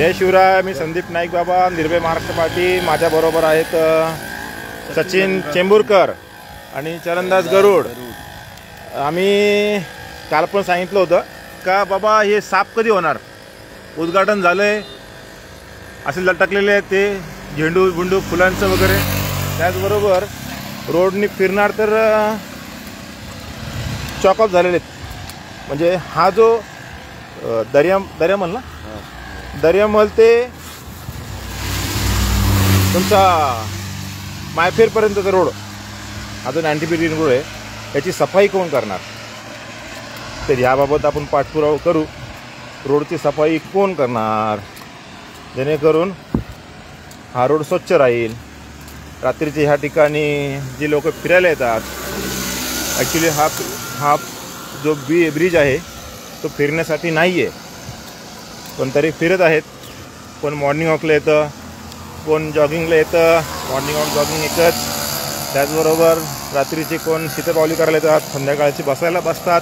जय शिवराय. मी संदीप नाईक बाबा, निर्भय महाराष्ट्र पार्टी. माझ्याबरोबर आहेत सचिन चेंबूरकर आणि चरणदास गरुड. आम्ही काल पण सांगितलं होतं का बाबा हे साफ कधी होणार, उद्घाटन झालंय, असे लटकलेले आहेत ते झेंडू बुंडू फुलांचं वगैरे. त्याचबरोबर रोडनी फिरणार तर चॉकअप झालेले आहेत. म्हणजे हा जो दर्यामल ना, दर्यामल ते तुमचा मायफेरपर्यंतचा रोड, हा जो 90 फीट रोड आहे, याची सफाई कोण करणार? तर याबाबत आपण पाठपुरावा करू. रोडची सफाई कोण करणार जेणेकरून हा रोड स्वच्छ राहील. रात्रीचे ह्या ठिकाणी जी लोक फिरायला येतात, ॲक्च्युली हा जो ब्रिज आहे तो फिरण्यासाठी नाही आहे, पण तरी फिरत आहेत. कोण मॉर्निंग वॉकला येतं, कोण जॉगिंगला येतं. मॉर्निंग वॉक जॉगिंग एकच. त्याचबरोबर रात्रीचे कोण शीतपावली करायला येतात, संध्याकाळची बसायला बसतात.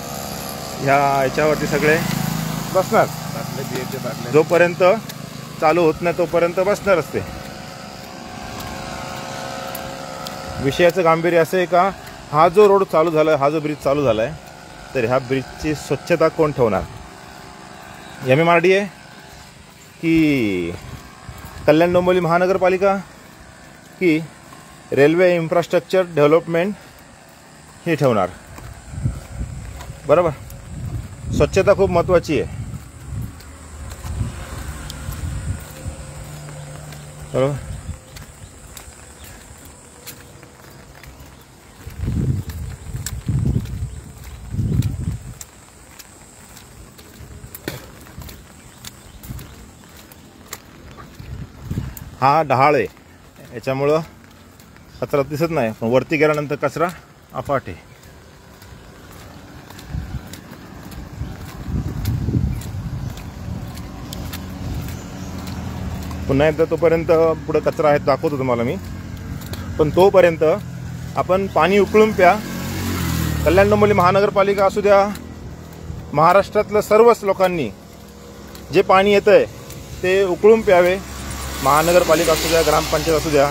ह्या याच्यावरती सगळे बसणार. जोपर्यंत चालू होत नाही तोपर्यंत बसणार असते. विषयाचं गांभीर्य असं आहे का, हा जो रोड चालू झाला आहे, हा जो ब्रिज चालू झाला आहे, तर ह्या ब्रिजची स्वच्छता कोण ठेवणार? MMRD आहे की कल्याण डोंबिवली महानगरपालिका की रेल्वे इन्फ्रास्ट्रक्चर डेव्हलपमेंट हे ठेवणार? बरोबर, स्वच्छता खूप महत्त्वाची आहे. बरोबर. हा ढाळ आहे, याच्यामुळं कचरा दिसत नाही, पण वरती गेल्यानंतर कचरा अफाट आहे. पुन्हा एकदा तोपर्यंत पुढं कचरा आहे दाखवतो तुम्हाला मी, पण तोपर्यंत आपण पाणी उकळून प्या. कल्याण डोंबिवली महानगरपालिका असू द्या, महाराष्ट्रातल्या सर्वच लोकांनी जे पाणी येतं आहे ते उकळून प्यावे. महानगरपालिका असू द्या, ग्रामपंचायत असू द्या,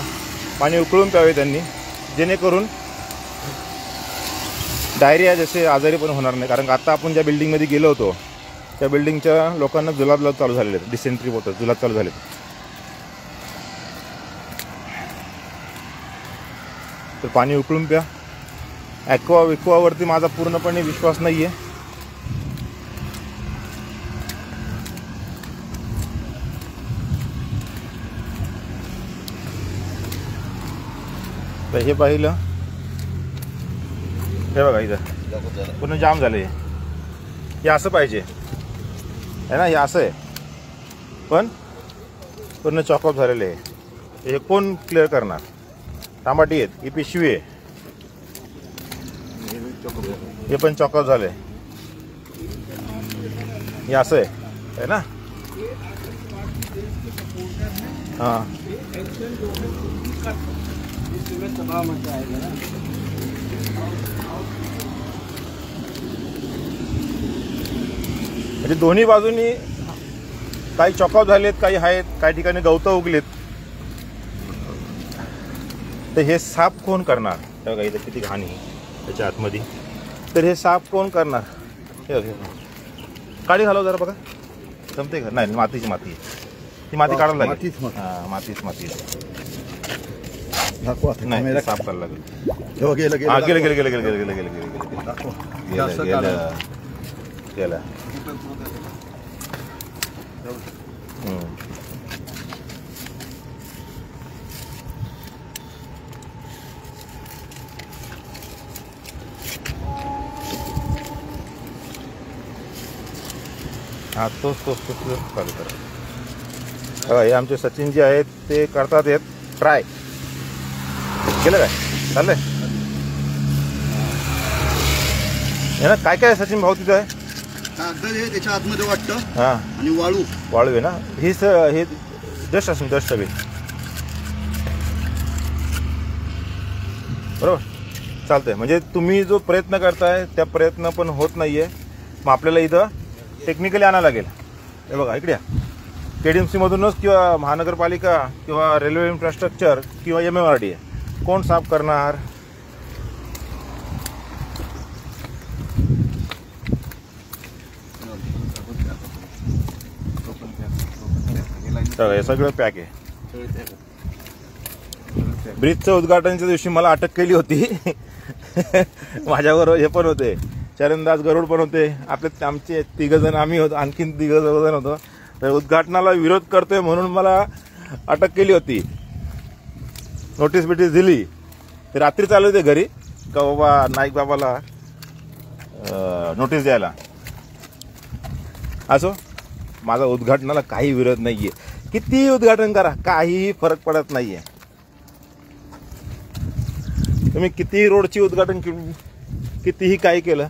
पाणी उकळून प्यावे त्यांनी, जेणेकरून डायरिया जसे आजारी पण होणार नाही. कारण आता आपण ज्या बिल्डिंगमध्ये गेलो होतो त्या बिल्डिंगच्या लोकांना जुलाब चालू झालेले आहेत, डिसेंट्री होतं, जुलाब चालू झाले. तर पाणी उकळून प्या. ॲक्वावरती माझा पूर्णपणे विश्वास नाही आहे. तर हे पाहिलं, हे बघा इथं पूर्ण जाम झालं. हे असं पाहिजे आहे ना, हे असं आहे, पण पूर्ण चॉकअप झालेले आहे. हे कोण क्लिअर करणार? टमाटी आहेत, ही पिशवी आहे, हे पण चॉकअप झाले. हे असं आहे ना. हां, म्हणजे दोन्ही बाजूनी काही चॉकअप झालेत, काही आहेत, काही ठिकाणी गवतं उगलेत. तर हे साफ कोण करणार? बघा इथं किती घाण आहे त्याच्या आतमध्ये. तर हे साफ कोण करणार? हे काढी घालव जरा, बघा जमते का? नाही, मातीची माती, ती माती काढायला लागेल. हां, मातीच माती नाही, साफ करायला लागेल. हां, गेलं गेलं गेलं गेलं गेलं गेलं गेलं गेलं गेलं गेलं. हां, तोच चालू करा. बघा हे आमचे सचिनजी आहेत, ते करतात आहेत ट्राय. केलं काय? चाललंय हे ना. काय काय सचिन भाऊ तिथं आहे? त्याच्या आतमध्ये वाटतं. हां, आणि वाळू आहे ना. हे जस्ट असून जस्ट सगळी बरोबर चालतंय. म्हणजे तुम्ही जो प्रयत्न करताय त्या प्रयत्न पण होत नाहीये. मग आपल्याला इथं टेक्निकली आणायला लागेल. हे बघा इकडे KDMC मधूनच किंवा महानगरपालिका किंवा रेल्वे इन्फ्रास्ट्रक्चर किंवा MMRDA कोण साफ करणार? हे सगळं पॅक आहे. ब्रिजचं उद्घाटनाच्या दिवशी मला अटक केली होती. माझ्याबरोबर हे पण होते, चरणदास गरुड पण होते, आमचे 3 जण आम्ही होतो, आणखीन 3 जण होतो. तर उद्घाटनाला विरोध करतोय म्हणून मला अटक केली होती, नोटीस बिटीस दिली. ते रात्री चालू होते घरी का बाबा नाईक बाबाला नोटीस द्यायला. असो, माझा उद्घाटनाला काही विरोध नाहीये. किती उद्घाटन करा, काहीही फरक पडत नाहीये. तुम्ही कितीही रोडची उद्घाटन कितीही काही केलं,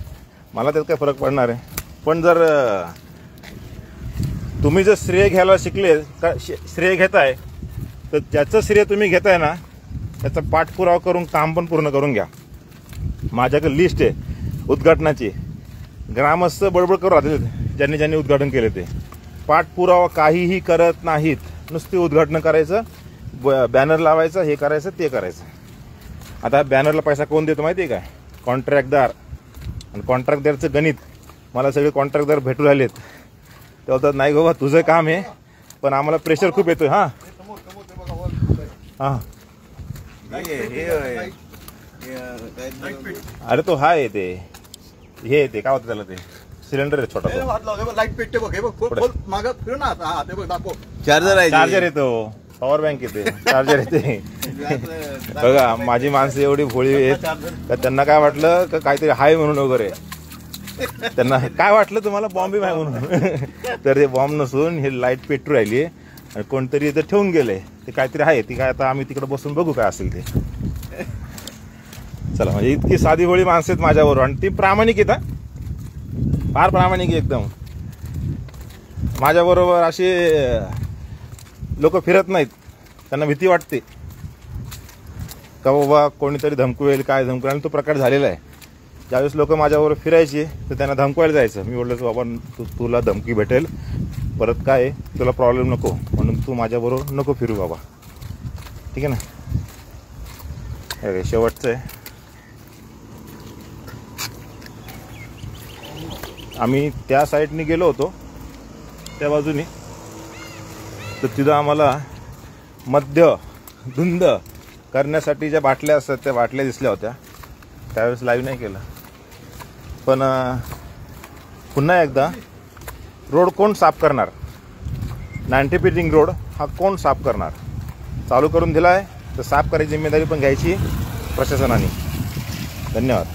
मला त्यात काय फरक पडणार आहे. पण जर तुम्ही जर श्रेय घ्यायला शिकले, श्रेय घेताय, तर ज्याचं श्रेय तुम्ही घेताय ना त्याचा पाठपुरावा करून काम पण पूर्ण करून घ्या. माझ्याकडे लिस्ट आहे उद्घाटनाची. ग्रामस्थ बडबड करू राहते ज्यांनी ज्यांनी उद्घाटन केले ते. पाठपुरावा काहीही करत नाहीत, नुसते उद्घाटन करायचं, बॅनर लावायचं, हे करायचं ते करायचं. आता बॅनरला पैसा कोण देतो माहिती आहे काय? कॉन्ट्रॅक्टदार. आणि कॉन्ट्रॅक्टदारचं गणित मला सगळे कॉन्ट्रॅक्टदार भेटू राहिलेत. ते बोलतात नाही बाबा तुझं काम आहे पण आम्हाला प्रेशर खूप येतोय. हां हां अरे तो हा आहे ते, हे येते काय होतं त्याला, ते सिलेंडर आहे छोटा, लाईट पेटते बघ, हे बघ मागं फिर ना. हा ते बघ दाखव. चार्जर येतो, पॉवर बँक येते, चार्जर येते. बघा माझी माणसं एवढी भोळी आहेत का त्यांना काय वाटलं का काहीतरी हाय म्हणून वगैरे, त्यांना काय वाटलं तुम्हाला बॉम्ब आहे म्हणून. तर हे बॉम्ब नसून हे लाईट पेटू राहिली आणि कोणतरी इथं ठेवून गेले, ते काहीतरी आहे. ती काय आता आम्ही तिकडे बसून बघू काय असेल ते. चला, म्हणजे इतकी साधी भोळी माणसं आहेत माझ्याबरोबर आणि ती प्रामाणिक आहेत, फार प्रामाणिक आहे एकदम. माझ्याबरोबर असे लोक फिरत नाहीत, त्यांना भीती वाटते का बाबा कोणीतरी धमकवेल, काय धमकवेल. आणि तो प्रकार झालेला आहे. ज्यावेळेस लोक माझ्याबरोबर फिरायचे तर त्यांना धमकवायला जायचं. मी बोललो बाबा तुला धमकी भेटेल, परत काय तुला प्रॉब्लेम नको, म्हणून तू माझ्याबरोबर नको फिरू बाबा, ठीक आहे ना. शेवटचं आहे, आम्ही त्या साईडने गेलो होतो त्या बाजूनी, तर तिथं आम्हाला मद्य धुंद करण्यासाठी ज्या बाटल्या असतात त्या बाटल्या दिसल्या होत्या. त्यावेळेस लाईव्ह नाही केलं. पण पुन्हा एकदा रोड कोण साफ करणार? 90 फीट रिंग रोड हा कोण साफ करणार? चालू करून दिला आहे तर साफ करायची जिम्मेदारी पण घ्यायची प्रशासनाने. धन्यवाद.